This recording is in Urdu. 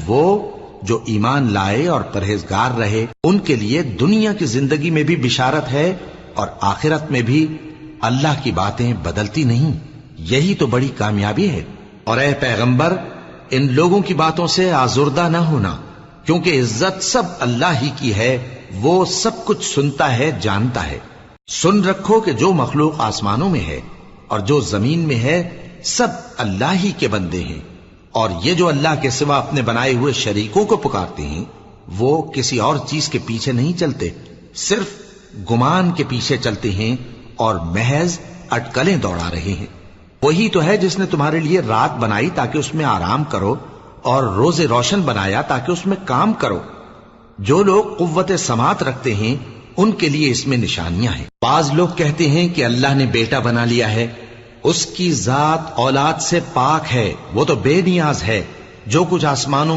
وہ جو ایمان لائے اور پرہیزگار رہے ان کے لیے دنیا کی زندگی میں بھی بشارت ہے اور آخرت میں بھی اللہ کی باتیں بدلتی نہیں. یہی تو بڑی کامیابی ہے. اور اے پیغمبر ان لوگوں کی باتوں سے آزردہ نہ ہونا، کیونکہ عزت سب اللہ ہی کی ہے، وہ سب کچھ سنتا ہے، جانتا ہے. سن رکھو کہ جو مخلوق آسمانوں میں ہے اور جو زمین میں ہے سب اللہ ہی کے بندے ہیں، اور یہ جو اللہ کے سوا اپنے بنائے ہوئے شریکوں کو پکارتے ہیں وہ کسی اور چیز کے پیچھے نہیں چلتے، صرف گمان کے پیچھے چلتے ہیں اور محض اٹکلیں دوڑا رہے ہیں. وہی تو ہے جس نے تمہارے لیے رات بنائی تاکہ اس میں آرام کرو اور روز روشن بنایا تاکہ اس میں کام کرو. جو لوگ قوت سماعت رکھتے ہیں ان کے لیے اس میں نشانیاں ہیں. بعض لوگ کہتے ہیں کہ اللہ نے بیٹا بنا لیا ہے. اس کی ذات اولاد سے پاک ہے، وہ تو بے نیاز ہے. جو کچھ آسمانوں میں